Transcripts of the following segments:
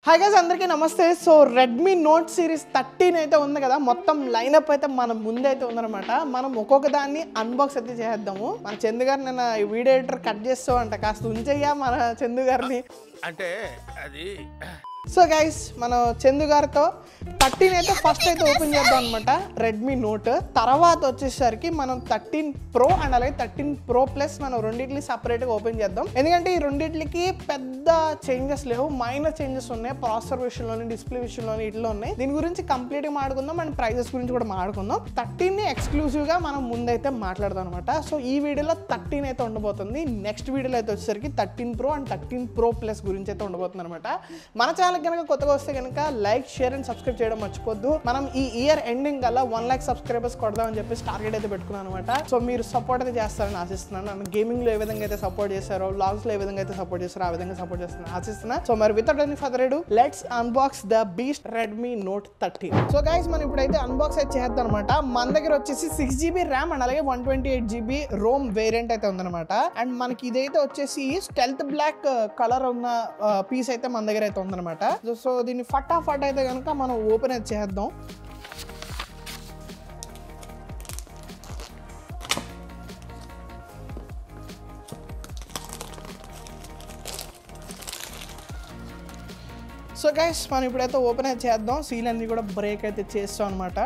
Hi guys అందరికీ నమస్తే. So Redmi note series 13 అయితే ఉంది కదా, మొత్తం లైనప్ అయితే మన ముందైతే ఉందన్నమాట. మనం ఒక్కొక్క దాన్ని అన్బాక్స్ అయితే చేద్దాము. మన చందు గారు నిన్న వీడియో ఎడిటర్ కట్ చేస్తావు అంట, కాస్త ఉంచయ్యా మన చందు గారిని అంటే అది. సో గైస్ మనం చందు గారితో 13 అయితే ఫస్ట్ అయితే ఓపెన్ చేద్దాం అనమాట, రెడ్మీ నోట్. తర్వాత వచ్చేసరికి మనం 13 ప్రో అండ్ అలాగే 13 ప్రో ప్లస్ మనం రెండింటిని సపరేట్గా ఓపెన్ చేద్దాం. ఎందుకంటే ఈ రెండింటికి పెద్ద చేంజెస్ లేవు, మైనర్ చేంజెస్ ఉన్నాయి. ప్రాసెసర్ విషయంలోని, డిస్ప్లే విషయంలోని ఇట్లా ఉన్నాయి. దీని గురించి కంప్లీట్గా మాట్లాడుకుందాం అండ్ ప్రైజెస్ గురించి కూడా మాట్లాడుకుందాం. 13ని ఎక్స్క్లూజివ్గా మనం ముందైతే మాట్లాడదాం అనమాట. సో ఈ వీడియోలో 13 అయితే ఉండబోతుంది. నెక్స్ట్ వీడియోలో అయితే వచ్చేసరికి 13 ప్రో అండ్ 13 ప్రో ప్లస్ గురించి అయితే ఉండబోతుంది అనమాట. మన ఛానల్ కనుక కొత్తగా వస్తే కనుక లైక్, షేర్ అండ్ సబ్స్క్రైబ్ చేయడం మర్చిపోద్దు. మనం ఈ ఇయర్ ఎండింగ్ కల్లా 1 lakh సబ్స్క్రైబర్స్ కొడదామని చెప్పేసి టార్గెట్ అయితే పెట్టుకున్నాను అనమాట. సో మీరు సపోర్ట్ అయితే చేస్తారని ఆశిస్తున్నాను. నన్ను గేమింగ్ లో ఏ విధంగా అయితే సపోర్ట్ చేశారో, వ్లాగ్స్ లో ఏ విధంగా అయితే సపోర్ట్ చేస్తారో ఆ విధంగా సపోర్ట్ చేస్తాను ఆశిస్తున్నా. సో మరి without any further ado let's unbox the beast Redmi Note 13. So guys మనం ఇప్పుడైతే అన్బాక్స్ అయితే చేద్దాం అనమాట. మన దగ్గర వచ్చేసి 6GB ర్యామ్ అండ్ అలాగే 128GB రోమ్ వేరియంట్ అయితే ఉందన్నమాట. అండ్ మనకి ఇదైతే వచ్చేసి స్టెల్త్ బ్లాక్ కలర్ ఉన్న పీస్ అయితే మన దగ్గర అయితే ఉందన్నమాట. సో దీన్ని ఫటాఫట్ అయితే కనుక మనం ఓపెన్ అయితే చేద్దాం. సో గైస్ మనం ఇప్పుడైతే ఓపెన్ అయితే చేద్దాం. సీల్ అన్ని కూడా బ్రేక్ అయితే చేస్తాం అనమాట.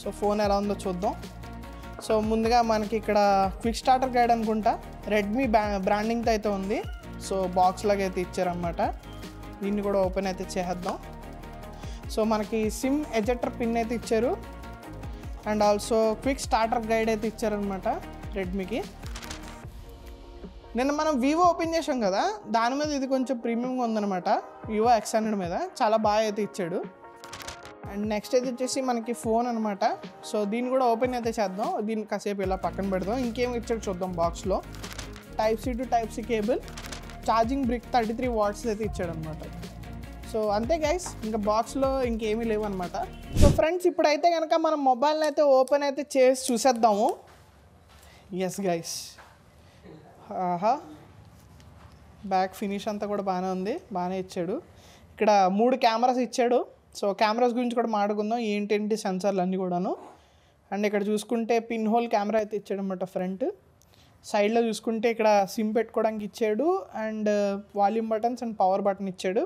సో ఫోన్ ఎలా ఉందో చూద్దాం. సో ముందుగా మనకి ఇక్కడ క్విక్ స్టార్టర్ గైడ్ అనుకుంటా, రెడ్మీ బ్రాండింగ్తో అయితే ఉంది. సో బాక్స్ లాగా అయితే ఇచ్చారనమాట. దీన్ని కూడా ఓపెన్ అయితే చేద్దాం. సో మనకి సిమ్ ఎజెక్టర్ పిన్ అయితే ఇచ్చారు and also quick starter guide అయితే ఇచ్చారనమాట రెడ్మీకి. నిన్న మనం వివో ఓపెన్ చేసాం కదా, దాని మీద ఇది కొంచెం ప్రీమియంగా ఉందన్నమాట. వివో X100 మీద చాలా బాగా అయితే ఇచ్చాడు. అండ్ నెక్స్ట్ అయితే వచ్చేసి మనకి ఫోన్ అనమాట. సో దీన్ని కూడా ఓపెన్ అయితే చేద్దాం. దీన్ని కాసేపు ఇలా పక్కన పెడదాం. ఇంకేం ఇచ్చాడు చూద్దాం బాక్స్లో. Type-C to Type-C cable, charging brick 33 watts అయితే ఇచ్చాడు అనమాట. సో అంతే గైస్, ఇంకా బాక్స్లో ఇంకేమీ లేవు అనమాట. సో ఫ్రెండ్స్ ఇప్పుడైతే కనుక మనం మొబైల్ని అయితే ఓపెన్ అయితే చేసి చూసేద్దాము. ఎస్ గైస్, ఆహా, బ్యాక్ ఫినిష్ అంతా కూడా బాగానే ఉంది, బాగానే ఇచ్చాడు. ఇక్కడ 3 కెమెరాస్ ఇచ్చాడు. సో కెమెరాస్ గురించి కూడా మాట్లాడుకుందాం, ఏంటేంటి సెన్సార్లు అన్నీ కూడాను. అండ్ ఇక్కడ చూసుకుంటే పిన్ హోల్ కెమెరా అయితే ఇచ్చాడు అనమాట ఫ్రంట్. సైడ్లో చూసుకుంటే ఇక్కడ సిమ్ పెట్టుకోవడానికి ఇచ్చాడు and volume buttons and power button ఇచ్చాడు.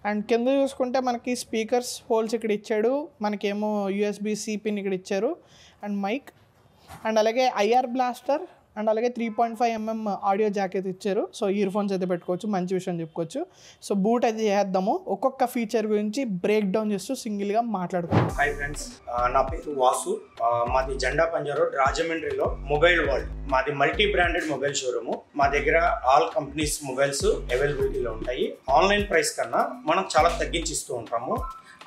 అండ్ కింద చూసుకుంటే మనకి స్పీకర్స్ హోల్స్ ఇక్కడ ఇచ్చాడు, మనకేమో USB-C పిన్ ఇక్కడ ఇచ్చారు అండ్ మైక్ అండ్ అలాగే IR బ్లాస్టర్ అండ్ అలాగే 3.5mm ఆడియో జాక్ అయితే ఇచ్చారు. సో ఇయర్ ఫోన్స్ అయితే పెట్టుకోవచ్చు, మంచి విషయం చెప్పుకోవచ్చు. సో బూట్ అయితే చేద్దాము, ఒక్కొక్క ఫీచర్ గురించి బ్రేక్ డౌన్ చేస్తూ సింగిల్గా మాట్లాడుకుందాం. హాయ్ ఫ్రెండ్స్, నా పేరు వాసు. మాది జెండా పంజా రోడ్ రాజమండ్రిలో మొబైల్ వరల్డ్. మాది మల్టీ బ్రాండెడ్ మొబైల్ షోరూమ్. మా దగ్గర ఆల్ కంపెనీస్ మొబైల్స్ అవైలబిలిటీలో ఉంటాయి. ఆన్లైన్ ప్రైస్ కన్నా మనం చాలా తగ్గించి ఇస్తూ ఉంటాము.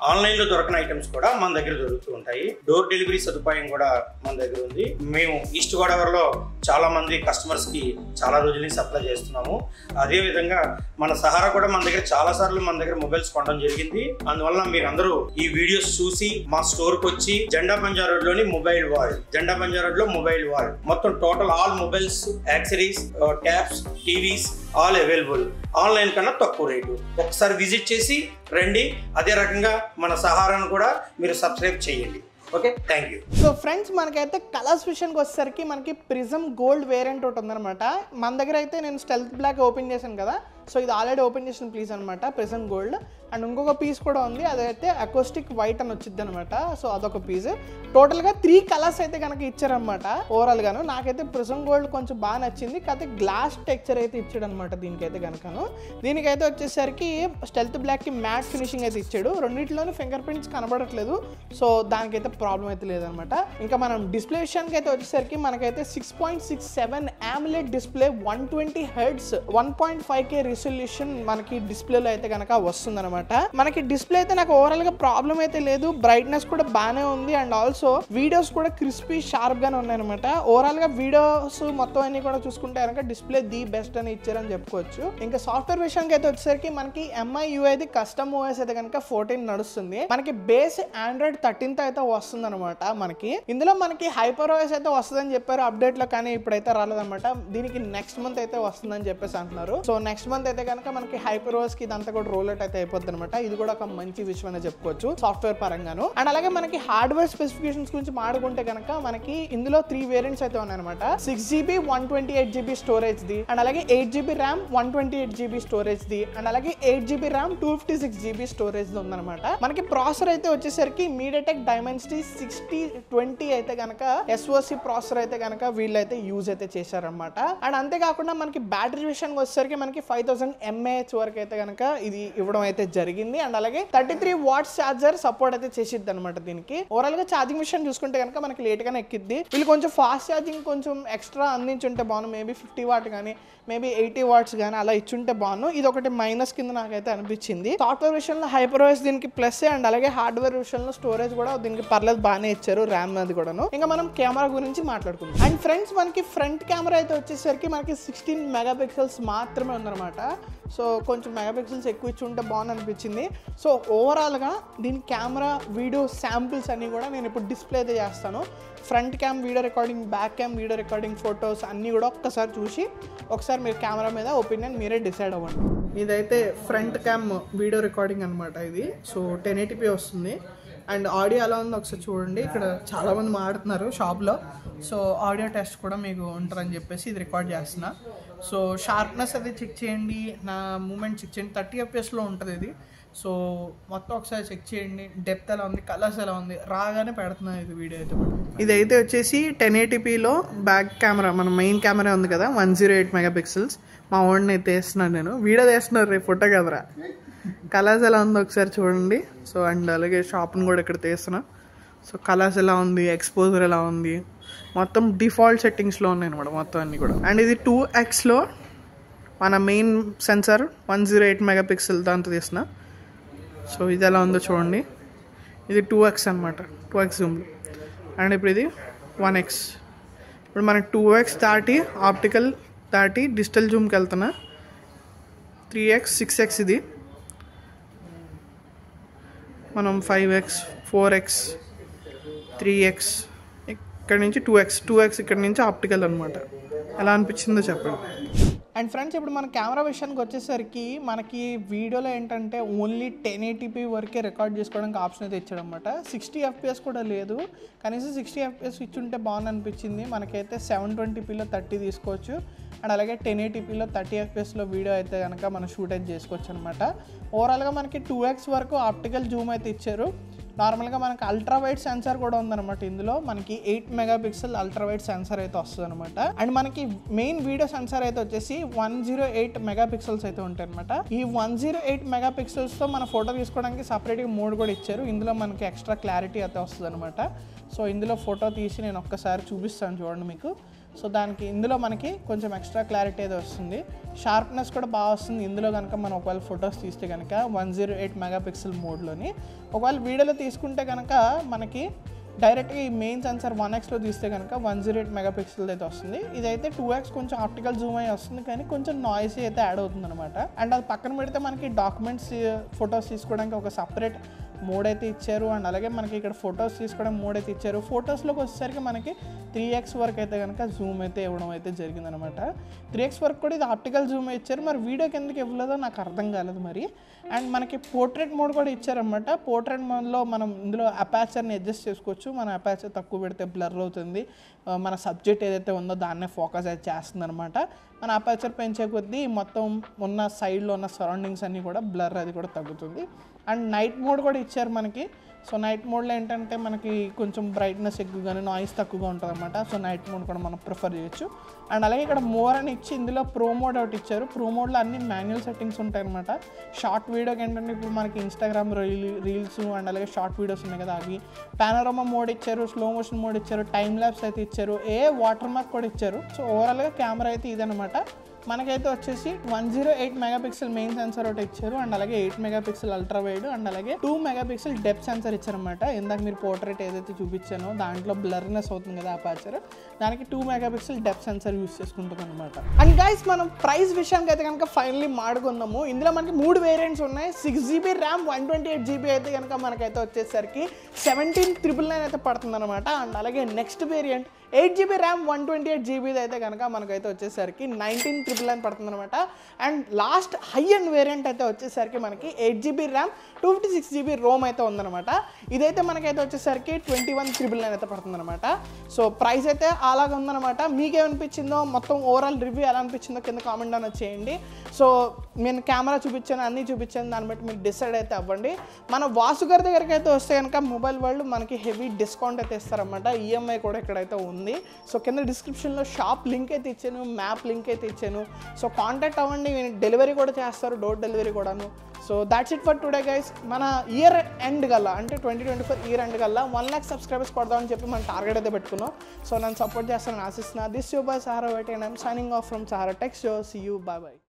ఆన్లైన్లో దొరకని ఐటమ్స్ కూడా మన దగ్గర దొరుకుతూ ఉంటాయి. డోర్ డెలివరీ సదుపాయం కూడా మన దగ్గర ఉంది. మేము ఈస్ట్ గోదావరిలో చాలా మంది కస్టమర్స్కి చాలా రోజుల నుంచి సప్లై చేస్తున్నాము. అదేవిధంగా మన సహారా కూడా మన దగ్గర చాలా సార్లు మన దగ్గర మొబైల్స్ కొనడం జరిగింది. అందువల్ల మీరు అందరూ ఈ వీడియోస్ చూసి మా స్టోర్కి వచ్చి జెండా పంజా రోడ్ లోని మొబైల్ వరల్డ్, జెండా పంజా రోడ్ లో మొబైల్ వరల్డ్ మొత్తం total all mobiles, accessories, tabs, TVs all available. Online కన్నా తక్కువ రేటు. ఒకసారి విజిట్ చేసి రండి. అదే రకంగా మన సహారాను కూడా మీరు సబ్స్క్రైబ్ చేయండి. Okay, thank you. So friends మనకైతే కలర్స్ విషయానికి వచ్చేసరికి మనకి ప్రిజమ్ గోల్డ్ వేరియంట్ ఒకటి ఉందన్నమాట. మన దగ్గర అయితే నేను స్టెల్త్ బ్లాక్ ఓపెన్ చేశాను కదా, సో ఇది ఆల్రెడీ ఓపెన్ చేసిన పీస్ అనమాట, ప్రిజమ్ గోల్డ్. అండ్ ఇంకొక పీస్ కూడా ఉంది, అదైతే అకోస్టిక్ వైట్ అని వచ్చింది అనమాట. సో అదొక పీస్. టోటల్గా 3 కలర్స్ అయితే కనుక ఇచ్చారనమాట ఓవరాల్గాను. నాకైతే ప్రిజమ్ గోల్డ్ కొంచెం బాగా నచ్చింది, కాకపోతే గ్లాస్ టెక్చర్ అయితే ఇచ్చాడు అనమాట దీనికైతే కనుకను. దీనికైతే వచ్చేసరికి స్టెల్త్ బ్లాక్కి మ్యాట్ ఫినిషింగ్ అయితే ఇచ్చాడు. రెండింటిలోనూ ఫింగర్ ప్రింట్స్ కనబడట్లేదు, సో దానికైతే ప్రాబ్లం అయితే లేదనమాట. ఇంకా మనం డిస్ప్లే విషయానికి అయితే వచ్చేసరికి మనకైతే 6.67 AMOLED display, 120Hz 1.5K resolution మనకి డిస్ప్లేలో అయితే కనుక వస్తుందన్నమాట. మనకి డిస్ప్లే అయితే నాకు ఓవరాల్ గా ప్రాబ్లం అయితే లేదు, బ్రైట్నెస్ కూడా బాగానే ఉంది అండ్ ఆల్సో వీడియోస్ కూడా క్రిస్పీ షార్ప్ గానే ఉన్నాయన్నమాట. ఓవరాల్ గా వీడియోస్ మొత్తం అన్ని కూడా చూసుకుంటే కనుక డిస్ప్లే ది బెస్ట్ అని ఇచ్చారని చెప్పుకోవచ్చు. ఇంకా సాఫ్ట్వేర్ విషయానికి అయితే వచ్చేసరికి మనకి MIUI కస్టమ్ OS అయితే కనుక 14 నడుస్తుంది. మనకి బేస్ Android 13 అయితే వస్తుంది అనమాట. మనకి ఇందులో మనకి హైపర్ OS అయితే వస్తుందని చెప్పారు అప్డేట్ లో, కానీ ఇప్పుడైతే రాలేదన్నమాట. దీనికి నెక్స్ట్ మంత్ అయితే వస్తుందని చెప్పేసి అంటున్నారు. సో నెక్స్ట్ మంత్ అయితే కనుక మనకి హైపర్ OS కి ఇదంతా కూడా రోల్ అవుట్ అయితే అయిపోద్ది అనమాట. ఇది కూడా ఒక మంచి విషయం అని చెప్పుకోవచ్చు సాఫ్ట్వేర్ పరంగాను. అండ్ అలాగే మనకి హార్డ్వేర్ స్పెసిఫికేషన్స్ గురించి మాట్లాడుకుంటే కనుక మనకి ఇందులో 3 వేరియంట్స్ అయితే ఉన్నాయన్నమాట. 6GB 128GB storage the, and అలాగే 8GB RAM 128GB storage the, and అలాగే 8GB RAM 256GB storage the ఉందన్నమాట. మనకి ప్రాసెసర్ అయితే వచ్చేసరికి MediaTek Dimensity 6020 అయితే కనుక SoC ప్రాసెసర్ అయితే కనుక వీళ్ళైతే యూజ్ అయితే చేశారనమాట. అండ్ అంతేకాకుండా మనకి బ్యాటరీ విషయానికి వచ్చేసరికి మనకి 5000 mAh వరకు అయితే కనుక ఇది ఇవ్వడం అయితే జరిగింది. అండ్ అలాగే 33 వాట్స్ ఛార్జర్ సపోర్ట్ అయితే చేసిద్ది అనమాట. దీనికి ఓవరాల్ గా ఛార్జింగ్ విషయం చూసుకుంటే కనుక మనకి లేట్ గానే ఎక్కిద్ది. వీళ్ళు కొంచెం ఫాస్ట్ ఛార్జింగ్ కొంచెం ఎక్స్ట్రా అందించుంటే బాగుంది. మేబీ 50 వాట్ కానీ మేబీ 80 వాట్స్ కానీ అలా ఇచ్చుంటే బాగుంది. ఇది ఒకటి మైనస్ కింద నాకైతే అనిపించింది. సాఫ్ట్వేర్ విషయంలో HyperOS దీనికి ప్లస్, అండ్ అలాగే హార్డ్వేర్ విషయంలో స్టోరేజ్ కూడా దీనికి పర్లేదు బాగానే ఇచ్చారు, ర్యామ్ అది కూడాను. ఇంకా మనం కెమెరా గురించి మాట్లాడుకుందాం. అండ్ ఫ్రెండ్స్ మనకి ఫ్రంట్ కెమెరా అయితే వచ్చేసరికి మనకి 16 మెగాపిక్సెల్స్ మాత్రమే ఉందన్నమాట. సో కొంచెం మెగాపిక్సెల్స్ ఎక్కువ ఇచ్చి ఉంటే బాగుంది అనిపించింది. సో ఓవరాల్గా దీని కెమెరా వీడియో శాంపిల్స్ అన్నీ కూడా నేను ఇప్పుడు డిస్ప్లే అయితే చేస్తాను. Front cam video recording, back cam video recording, photos అన్నీ కూడా ఒక్కసారి చూసి ఒకసారి మీరు కెమెరా మీద ఒపీనియన్ మీరే డిసైడ్ అవ్వండి. ఇదైతే ఫ్రంట్ క్యామ్ వీడియో రికార్డింగ్ అనమాట ఇది. సో 1080p వస్తుంది. అండ్ ఆడియో ఎలా ఉందో ఒకసారి చూడండి. ఇక్కడ చాలామంది మాడుతున్నారు షాప్లో. సో ఆడియో టెస్ట్ కూడా మీకు ఉంటుందని చెప్పేసి ఇది రికార్డ్ చేస్తున్నా. సో షార్ప్నెస్ అది చెక్ చేయండి, నా మూమెంట్ చెక్ చేయండి. 30 fps ఉంటుంది ఇది. సో మొత్తం ఒకసారి చెక్ చేయండి. డెప్త్ ఎలా ఉంది, కలర్స్ ఎలా ఉంది, రాగానే పెడుతున్నాను ఇది వీడియో అయితే. ఇదైతే వచ్చేసి 1080pలో బ్యాక్ కెమెరా, మన మెయిన్ కెమెరా ఉంది కదా 108 మెగాపిక్సెల్స్. మా వాడిని అయితే వేస్తున్నాను నేను, వీడియో వేస్తున్నారు రేపు ఫోటో కెమెరా. కలర్స్ ఎలా ఉందో ఒకసారి చూడండి. సో అండ్ అలాగే షాప్ని కూడా ఇక్కడ తీస్తున్నా. సో కలర్స్ ఎలా ఉంది, ఎక్స్పోజర్ ఎలా ఉంది, మొత్తం డిఫాల్ట్ సెట్టింగ్స్లో ఉన్నాయి అనమాట మొత్తం అన్నీ కూడా. అండ్ ఇది 2xలో మన మెయిన్ సెన్సార్ 108 మెగాపిక్సెల్ దాంతో తీసిన. సో ఇది ఎలా ఉందో చూడండి. ఇది 2x అనమాట, 2x జూమ్లో. అండ్ ఇప్పుడు ఇది 1x. ఇప్పుడు మనకి 2x దాటి ఆప్టికల్ దాటి డిజిటల్ జూమ్కి వెళ్తున్నా. 3x 6x ఇది. మనం 5x 4x 3x ఇక్కడ నుంచి 2x ఇక్కడ నుంచి ఆప్టికల్ అనమాట. ఎలా అనిపించిందో చెప్పండి. అండ్ ఫ్రెండ్స్ ఇప్పుడు మన కెమెరా విషయానికి వచ్చేసరికి మనకి వీడియోలో ఏంటంటే ఓన్లీ 1080p వరకే రికార్డ్ చేసుకోవడానికి ఆప్షన్ అయితే ఇచ్చాడనమాట. 60 fps కూడా లేదు. కనీసం 60 fps ఇచ్చుంటే బాగుంది అనిపించింది. మనకైతే 720pలో 30 తీసుకోవచ్చు. అండ్ అలాగే 1080pలో 30 fpsలో వీడియో అయితే కనుక మనం షూట్ అయితే చేసుకోవచ్చు అనమాట. ఓవరాల్గా మనకి 2x వరకు ఆప్టికల్ జూమ్ అయితే ఇచ్చారు. నార్మల్గా మనకి అల్ట్రా వైడ్ సెన్సార్ కూడా ఉందన్నమాట. ఇందులో మనకి 8 మెగాపిక్సెల్ అల్ట్రా వైడ్ సెన్సార్ అయితే వస్తుంది అనమాట. అండ్ మనకి మెయిన్ వీడియో సెన్సార్ అయితే వచ్చేసి 108 మెగాపిక్సెల్స్ అయితే ఉంటాయి అనమాట. ఈ 108 మెగాపిక్సెల్స్తో మన ఫోటో తీసుకోవడానికి సపరేట్గా మోడ్ కూడా ఇచ్చారు. ఇందులో మనకి ఎక్స్ట్రా క్లారిటీ అయితే వస్తుంది అనమాట. సో ఇందులో ఫోటో తీసి నేను ఒక్కసారి చూపిస్తాను చూడండి మీకు. సో దానికి ఇందులో మనకి కొంచెం ఎక్స్ట్రా క్లారిటీ అయితే వస్తుంది. షార్ప్నెస్ కూడా బాగా వస్తుంది ఇందులో కనుక మనం ఒకవేళ ఫొటోస్ తీస్తే కనుక 108 మెగాపిక్సెల్ మోడ్లోని. ఒకవేళ వీడియోలో తీసుకుంటే కనుక మనకి డైరెక్ట్గా ఈ మెయిన్ సెన్సార్ 1xలో తీస్తే కనుక 108 మెగాపిక్సెల్ అయితే వస్తుంది. ఇదైతే 2x కొంచెం ఆప్టికల్ జూమ్ అయ్యి వస్తుంది, కానీ కొంచెం నాయిస్ అయితే యాడ్ అవుతుంది అనమాట. అండ్ అది పక్కన పెడితే మనకి డాక్యుమెంట్స్ ఫొటోస్ తీసుకోవడానికి ఒక సపరేట్ మోడ్ అయితే ఇచ్చారు. అండ్ అలాగే మనకి ఇక్కడ ఫొటోస్ తీసుకోవడం మోడ్ అయితే ఇచ్చారు. ఫొటోస్లోకి వచ్చేసరికి మనకి 3x వరకు అయితే కనుక జూమ్ అయితే ఇవ్వడం అయితే జరిగిందనమాట. 3x వరకు కూడా ఇది ఆప్టికల్ జూమ్ ఇచ్చారు. మరి వీడియోకి ఎందుకు ఇవ్వలేదో నాకు అర్థం కాలేదు మరి. అండ్ మనకి పోర్ట్రేట్ మోడ్ కూడా ఇచ్చారనమాట. పోర్ట్రేట్ మోడ్లో మనం ఇందులో అపాచర్ని అడ్జస్ట్ చేసుకోవచ్చు. మన అపాచర్ తక్కువ పెడితే బ్లర్ అవుతుంది, మన సబ్జెక్ట్ ఏదైతే ఉందో దాన్నే ఫోకస్ అయితే చేస్తుంది అనమాట. మన అపాచర్ పెంచే కొద్దీ మొత్తం ఉన్న సైడ్లో ఉన్న సరౌండింగ్స్ అన్నీ కూడా బ్లర్ అది కూడా తగ్గుతుంది. అండ్ నైట్ మోడ్ కూడా ఇచ్చారు మనకి. సో నైట్ మోడ్లో ఏంటంటే మనకి కొంచెం బ్రైట్నెస్ ఎక్కువగానే నాయిస్ తక్కువగా ఉంటుంది అనమాట. సో నైట్ మోడ్ కూడా మనం ప్రిఫర్ చేయొచ్చు. అండ్ అలాగే ఇక్కడ మోర్ అని ఇచ్చి ఇందులో ప్రో మోడ్ ఒకటి ఇచ్చారు. ప్రో మోడ్లో అన్ని మాన్యువల్ సెట్టింగ్స్ ఉంటాయి అనమాట. షార్ట్ వీడియోకి ఏంటంటే ఇప్పుడు మనకి ఇన్స్టాగ్రామ్ రీల్స్ అండ్ అలాగే షార్ట్ వీడియోస్ ఉన్నాయి కదా, అవి పానోరమా మోడ్ ఇచ్చారు, స్లో మోషన్ మోడ్ ఇచ్చారు, టైమ్ ల్యాప్స్ అయితే ఇచ్చారు, వాటర్ మార్క్ కూడా ఇచ్చారు. సో ఓవరాల్గా కెమెరా అయితే ఇదనమాట. మనకైతే వచ్చేసి 108 మెగాపిక్సెల్ మెయిన్ సెన్సార్ ఒకటి ఇచ్చారు. అండ్ అలాగే 8 మెగాపిక్సెల్ అల్ట్రా వైడ్ అండ్ అలాగే 2 మెగాపిక్సెల్ డెప్త్ సెన్సార్ ఇచ్చారనమాట. ఇందాక మీరు పోర్ట్రేట్ ఏదైతే చూపించానో దాంట్లో బ్లర్నెస్ అవుతుంది కదా అపాచర్, దానికి 2 మెగాపిక్సెల్ డెప్త్ సెన్సార్ యూస్ చేసుకుంటుంది అనమాట. అండ్ గైస్ మనం ప్రైస్ విషయానికి అయితే కనుక ఫైనల్లీ మాడుకుందాము. ఇందులో మనకి 3 వేరియంట్స్ ఉన్నాయి. 6GB ర్యామ్ 128GB అయితే కనుక మనకైతే వచ్చేసరికి 17,999 అయితే పడుతుంది అనమాట. అండ్ అలాగే next variant 8GB RAM 128GB అయితే కనుక మనకైతే వచ్చేసరికి 19,999 పడుతుంది అనమాట. And last high and variant అయితే వచ్చేసరికి మనకి 8GB ర్యామ్ 256GB రోమ్ అయితే ఉందన్నమాట. ఇదైతే మనకైతే వచ్చేసరికి 21,999 అయితే పడుతుంది అనమాట. సో ప్రైస్ అయితే అలాగే ఉందన్నమాట. మీకేమనిపించిందో, మొత్తం ఓవరాల్ రివ్యూ ఎలా అనిపించిందో కింద కామెంట్ అనేది చేయండి. సో నేను కెమెరా చూపించాను, అన్నీ చూపించాను, దాన్ని బట్టి మీరు డిసైడ్ అయితే అవ్వండి. మన వాసు గారి దగ్గరికి అయితే వస్తే కనుక మొబైల్ వాళ్ళు మనకి హెవీ డిస్కౌంట్ అయితే ఇస్తారన్నమాట. ఈఎంఐ కూడా ఇక్కడైతే ఉంది. సో కింద డిస్క్రిప్షన్లో షాప్ లింక్ అయితే ఇచ్చాను, మ్యాప్ లింక్ అయితే ఇచ్చాను. సో కాంటాక్ట్ అవ్వండి, డెలివరీ కూడా చేస్తారు, డోర్ డెలివరీ కూడాను. So that's it for today guys. మన ఇయర్ ఎండ్ గల్లా అంటే 2024 year end gala 1 lakh subscribers కొడదామని చెప్పి మన టార్గెట్ అయితే పెట్టుకున్నాం. సో నన్ను సపోర్ట్ చేస్తానని ఆశిస్తున్నా. This you by Sahara wait and I'm signing off from Sahara Techs. See you, bye bye.